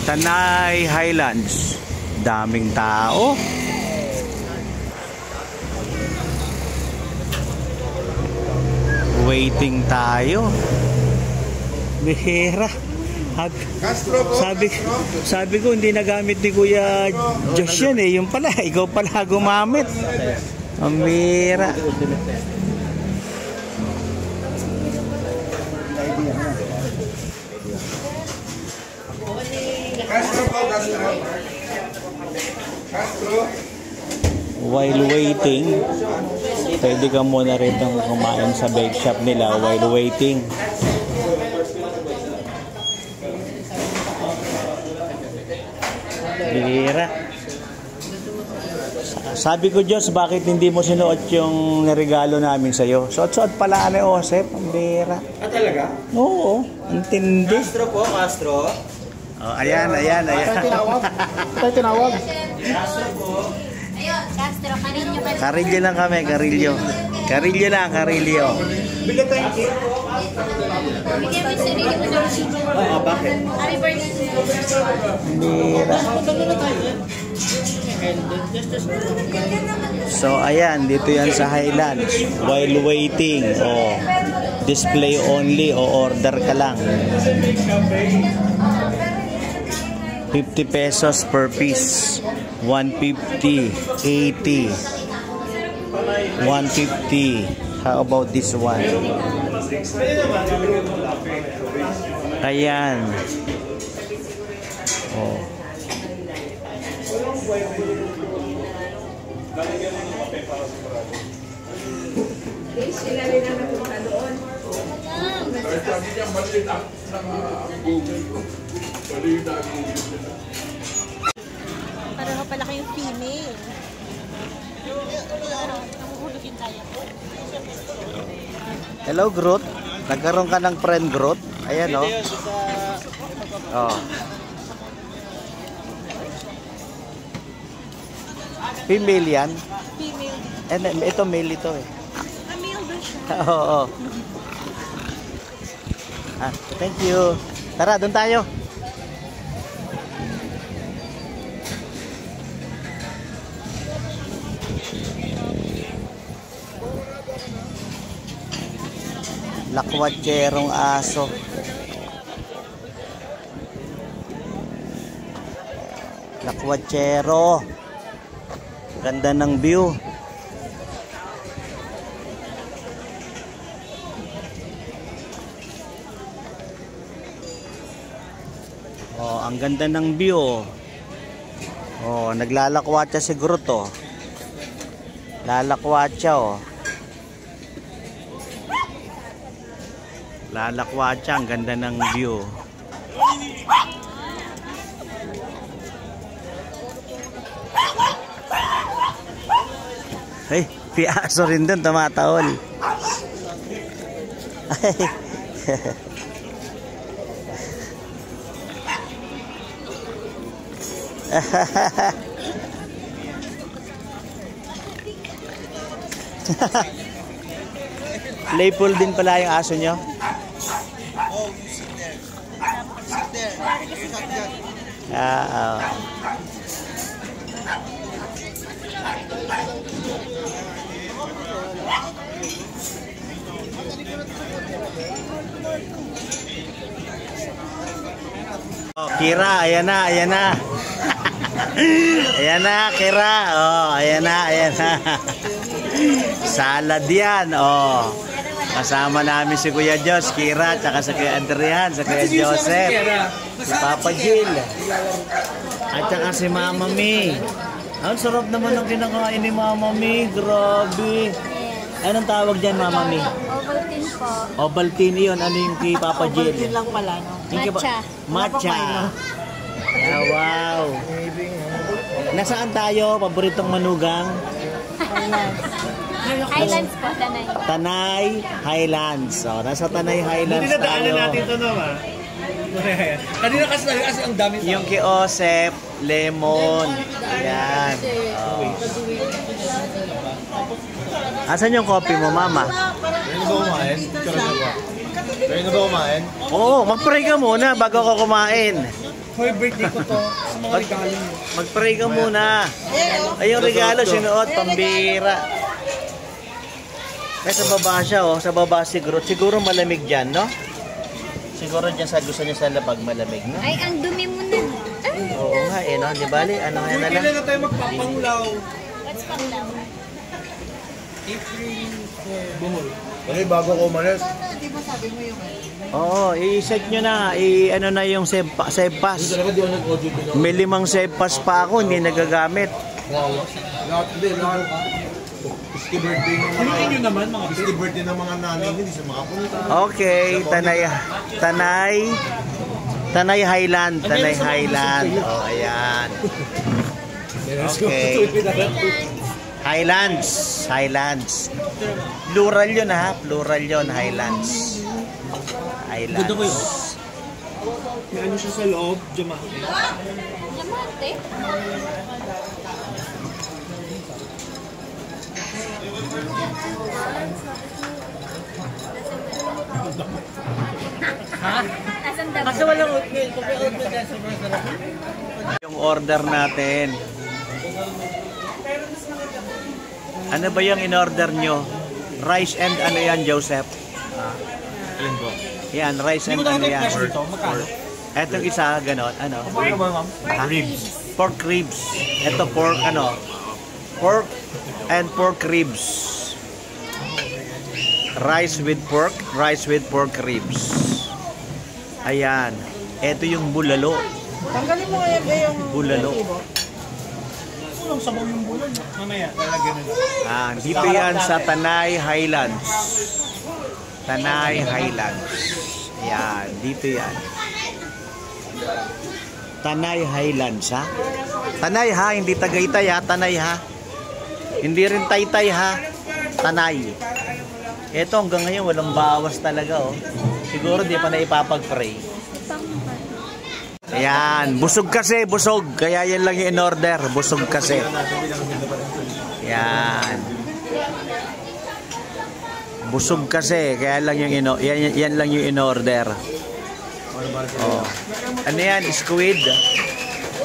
Tanay Highlands. Daming tao. Waiting tayo. Bihira. Sabi ko hindi nagamit ni Kuya Josh yan eh. Yung pala, ikaw pala gumamit. Ang bihira. While waiting, pwede ka muna rin kumain sa bake shop nila while waiting. Bihira. Sabi ko, Diyos, bakit hindi mo sinuot yung regalo namin sa'yo? Suot-suot pala ni Joseph. Ang bihira. Ah, talaga? Oo, ang tindi. Castro po, Castro. Oh, ayan. Tayo tinawag. Castro po. Ayun, Castro, Carillo. Carillo lang kami, Carillo. Carillo lang, Carillo. Bigyan tayo cake. Bigyan mo yung sarili mo ng receipt. Oo, bakit? Happy birthday. Bihira. So, ayan, dito yan sa Highlands. While waiting, display only o order ka lang. 50 pesos per piece. 150, 80, 150. How about this one? Ayan. Oh. Pareho pala kayong female. Namuhulugin tayo. Hello, Groot. Nagkaroon ka ng friend, Groot. Ayan, oh. Oh. Female yan. Female. And ito male ito eh. Male ba siya? Oo. Thank you. Tara, doon tayo. Lakwatserong aso. Lakwatsero. Ganda ng view. Oh, ang ganda ng view. Oh, naglalakwatsa si Groot oh. Lalakwatsa oh. Lalakwatsa, ang ganda ng view. Hey, piaso rin doon, tumatahol. Playful din pala yung aso nyo. Oh, you sit there. Sit there. Oh, Kira, ayan na. Ayan na, Kira. Oh, ayan na. Salad yan, oh. Kasama namin si Kuya Josh, Kira, tsaka sa Kuya Adrian, sa Kuya Joseph, si Papa Jill, at tsaka si Mama Mi. Ang sarap naman ng kinakain ni Mama Mi, grabe. Anong tawag dyan, Mama Mi? Ovaltine po. Ovaltine yun, ano yung kay Papa Jill? Ovaltine lang pala, no? Matcha. Matcha. Wow. Nasaan tayo? Paboritong manugang? Highlands po, Tanay. Tanay Highlands. So, nasa Tanay Highlands tayo. Dinadaanan natin ito naman. Kanina kasi ang dami tao. Yung kay Joseph, lemon. Yan. Oh. Asan yung coffee mo, Mama? Pwede ba kumain? Pwede ba kumain? Oo, mag-pray ka muna bago ako kumain. For birthday ko to, sa mga regalo mo. Mag-pray ka muna. Ay, yung regalo, sinuot, pambira. Sa baba siya, oh. Sa baba siguro. Siguro malamig dyan, no? Siguro dyan sa gusto niya sa labag malamig, no? Ay, ang dumi mo na. Oo nga, eh, no? Di bali, ano nga na lang. Kailan na tayo magpapanglaw? What's panglaw? April 4. Buhol. Okay, bago ko umalis. Oo, i-set nyo na. I-ano na yung save pass. Talaga di ako nag-audio din ako. May 5 save pass pa ako, hindi nagagamit. Wow. Lahat din, lahat. Pisky birthday ng mga... Ano naman mga Pisky birthday ng mga nanay, hindi siya makapunta. Okay, Tanay Highland. Tanay Highland. Oh, ayan. Okay. Highlands. Plural yun ha. Plural yun. Highlands. Ganda ko yun. May ano siya sa loob, Jamaica. Diamante? Ha? Nasaan dami? Kasi walang oatmeal. Kung may oatmeal dyan, sobrang sarap. Yung order natin. Ano ba yung in-order nyo? Rice and ano yan, Joseph? Alin po? Yan, rice and ano yan. Dito, magkano? Etong isa, ganon. Ano? Ano ba, ma'am? Pork ribs. Ito pork, ano? Pork and pork ribs. Rice with pork ribs. Ayan. Ito yung bulalo. Tanggalin mo ngayon yung... Bulalo. Kulang sabaw yung bulan. Mamaya, lalagyan nila. Dito yan sa Tanay Highlands. Tanay Highlands. Yan, dito yan. Tanay Highlands, ha? Tanay, ha? Hindi Tagaytay, ha? Tanay, ha? Hindi rin Taytay, ha? Tanay. Ito hanggang ngayon walang bawas talaga, oh. Siguro di pa na ipapag-pray. Ayan, busog kasi, busog. Kaya yan lang yung in-order, busog kasi. Yan. Busog kasi, kaya lang yung yan lang yung in-order. Oh. Ano yan? Squid?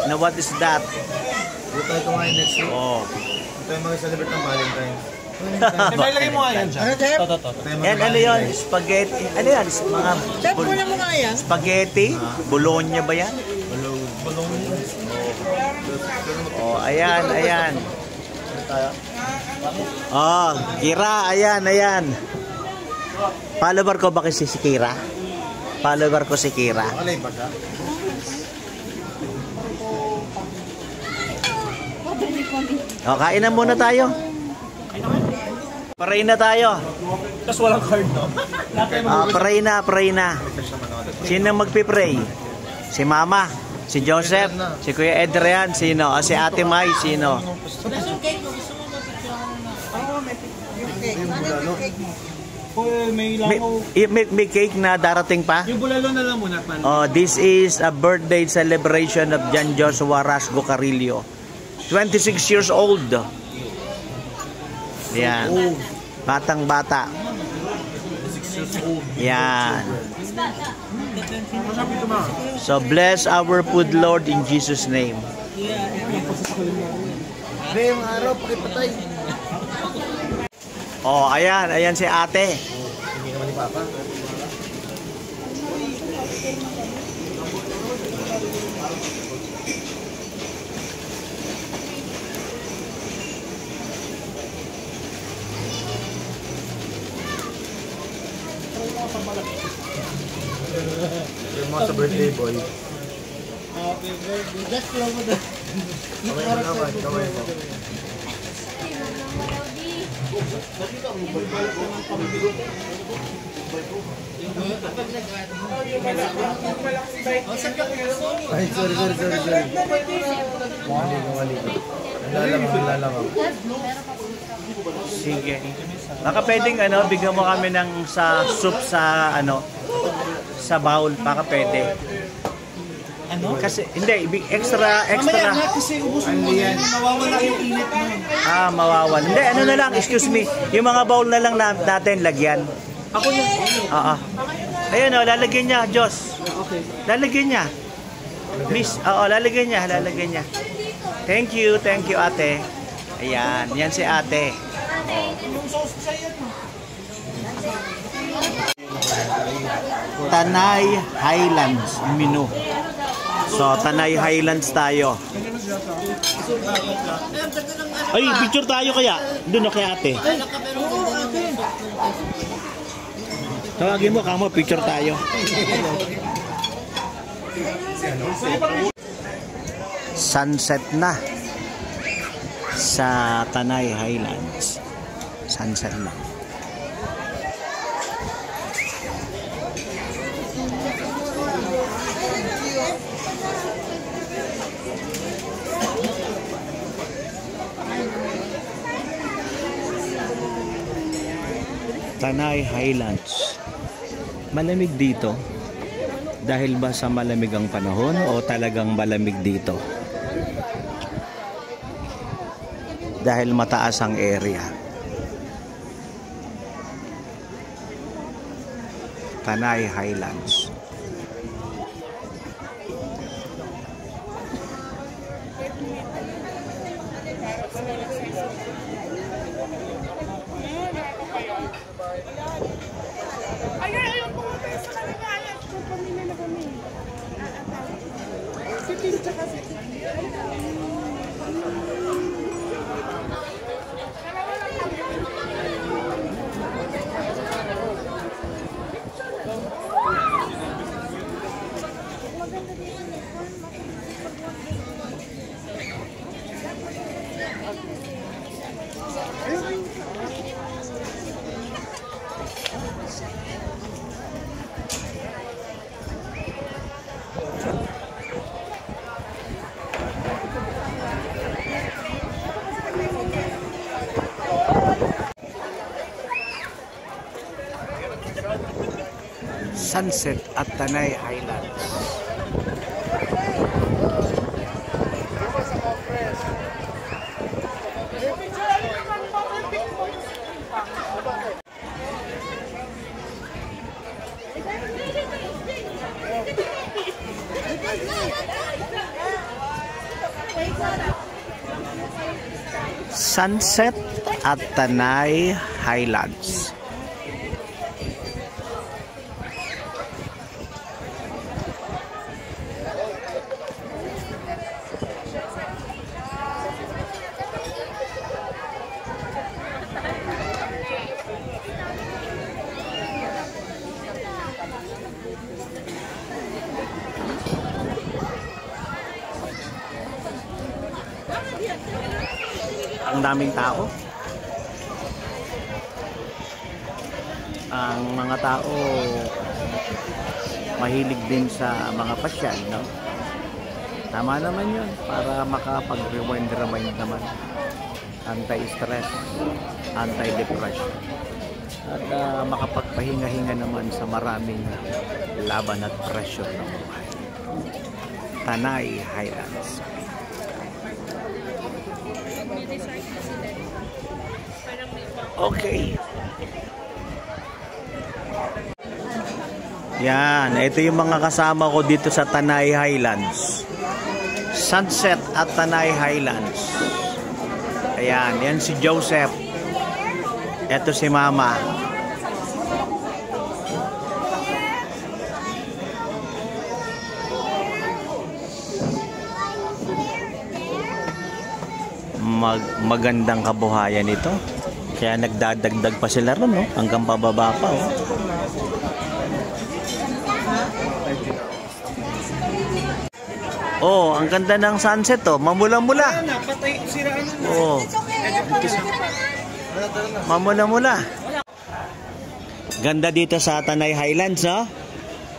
Now what is that? Dito tayo kumain next week. Oh. Ito yung mag-celebrate ng Valentine's. Ilagay mo nga yan dyan. Ano, Chef? Toto. Yan, ano yun? Spaghetti. Ano yan? Mga Chef, kunin mo nga yan. spaghetti? Bologna ba yan? Oh, ayan, ayan. Oh, Kira, ayan. Follower ko ba kasi si Kira? Follower ko si Kira. Alay ba ka? O, kain na muna tayo. Pray na tayo. Tapos walang card, no? Pray na. Sino magpipray? Si Mama, si Joseph, si Kuya Adrian, sino? Si Ate Mai, sino? May langaw. May cake na darating pa? Yung bulalo na lang muna. Oh, this is a birthday celebration of John Joshua Rasgo Carillo. 26 years old. Yan. Batang bata. Yan. So bless our food, Lord, in Jesus' name. Be, yung araw, pakipatay. Oh, ayan si ate. Hindi naman ni Papa. Yung mga sa birthday boy. Happy birthday. Just slow mo doon. Kamay mo. Ay, sorry. Mali. Lalamang. Sige. Baka pwedeng bigyan mo kami ng sa soup sa sa bowl, baka pwede. Ano? Kasi hindi extra. Mamaya nga kasi ubus mo yan. Mawawala yung init mo. Mawawan. Hindi, ano na lang, excuse me. Yung mga bowl na lang natin lagyan. Ako yung... Oo. Ayun lalagyan niya, Diyos. Okay. Lalagyan niya. Miss, oo, lalagyan niya. Thank you ate. Ayan, yan si ate. Tanay Highlands menu. So, Tanay Highlands tayo. Ay, picture tayo kaya. Doon na kay ate. Tawagin mo, kamo, picture tayo. Sunset na sa Tanay Highlands. Sunset na. Tanay Highlands. Malamig dito. Dahil ba sa malamig ang panahon o talagang malamig dito? Dahil mataas ang area. Tanay Highlands. Sunset at Tanay Highlands. Sunset at Tanay Highlands. Ang daming tao. Ang mga tao mahilig din sa mga pasyal, no? Tama naman yun para makapag-rewind naman. Anti-stress, anti-depression. At makapagpahinga-hinga naman sa maraming laban at pressure ng buhay. Tanay Highlands. Okay. Yan, ito yung mga kasama ko dito sa Tanay Highlands. Sunset at Tanay Highlands. Ayan, yan si Joseph. Ito si Mama. Magandang kabuhayan ito. Kaya nagdadagdag pa sila ron, no? Hanggang pababa pa, oh. Oh, ang ganda ng sunset, oh. Mamula-mula. Oh. Mamula-mula. Ganda dito sa Tanay Highlands, no?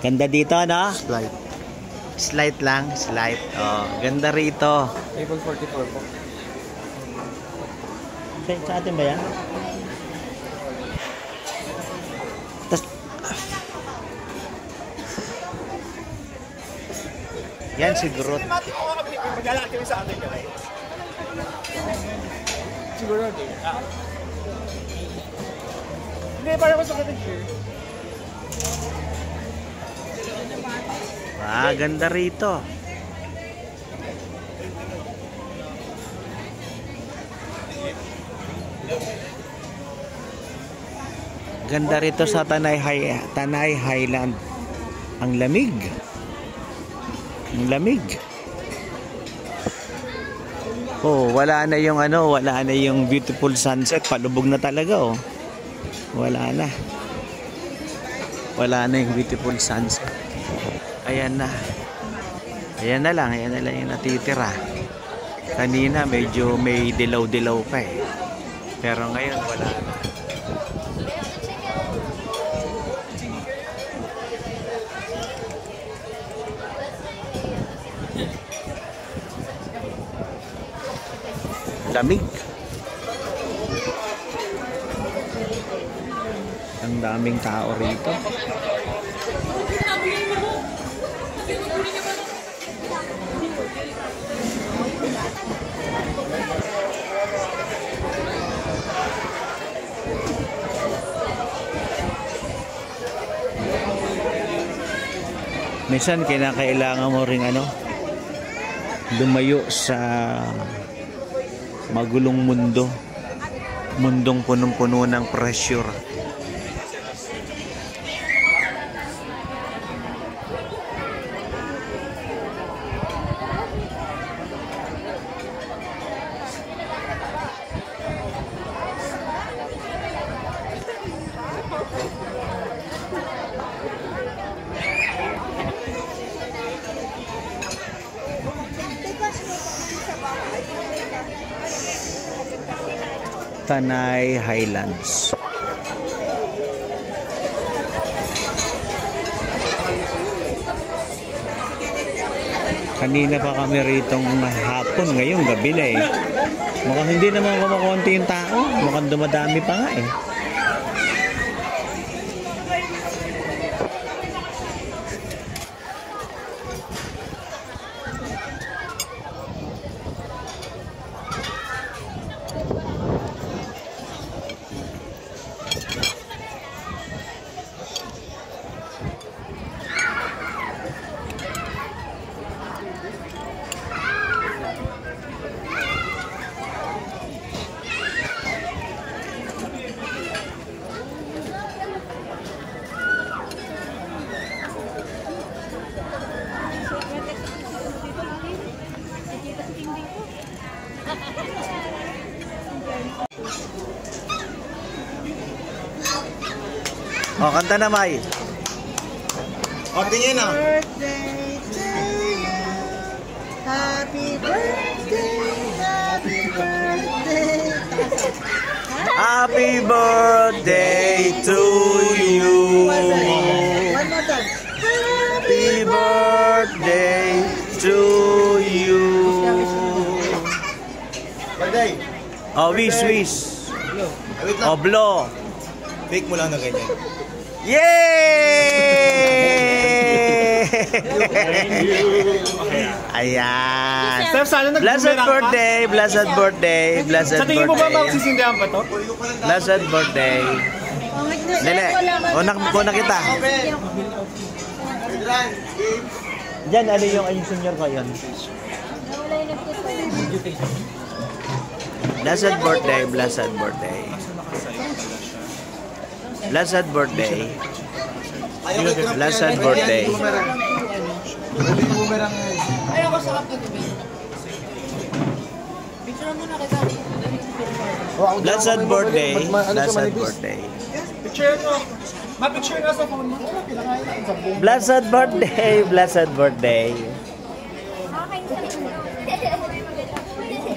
Ganda dito, no? Slight lang, slight. Oh, ganda rito. Table 44 po. Sa atin ba yan? Yan si Groot. Maglalaki kami sa atin kami. Siguro. Hindi, para ko sa picture. Ah, ganda rito. Ganda rito sa Tanay Highland. Ang lamig. Ang lamig. Oh, wala na yung wala na yung beautiful sunset. Palubog na talaga, oh. Wala na. Wala na yung beautiful sunset. Ayan na. Ayan na lang yung natitira. Kanina medyo may dilaw-dilaw pa eh. Pero ngayon wala na. Lamig. Ang daming tao rito. Minsan kinakailangan mo ring lumayo sa magulong mundo. Mundong punong-puno ng pressure. Tanay Highlands. Kanina pa kami ritong hapon, ngayong gabi na eh. Mukhang hindi naman kumakunti yung tao. Mukhang dumadami pa nga eh. Oh, kanta na, May. O, tingin na. Birthday to you. Happy birthday, happy birthday. Happy birthday to you. One more time. Happy birthday to you. Birthday. Oh, wish. Wait Oh, lang. blow. Fake mo lang na ganyan. Yay! Ayan. Steph, sana Blessed nag-boomerang ka? birthday, blessed birthday, blessed Sa tingin mo ba birthday. magsisindihan pa to? Blessed birthday. Dali, una kita. Diyan, ano yung senior ko yun? Nawala yung nagtitipid. Blessed birthday, blessed birthday. Blessed birthday. Blessed birthday. Ayoko sarap na diba? Picture mo na kita. Blessed birthday, blessed birthday. Picture mo. Ma-picture nga sa phone mo. Blessed birthday, blessed birthday.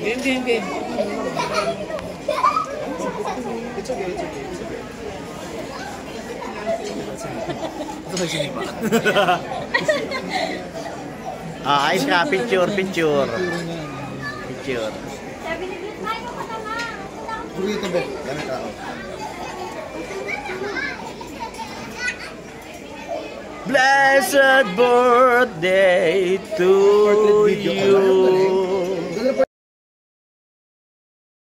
Game. Ayos ka, picture. Picture. Sabi ni Bit, ay, makatama. Dito ba? Dami tao. Blessed birthday to you.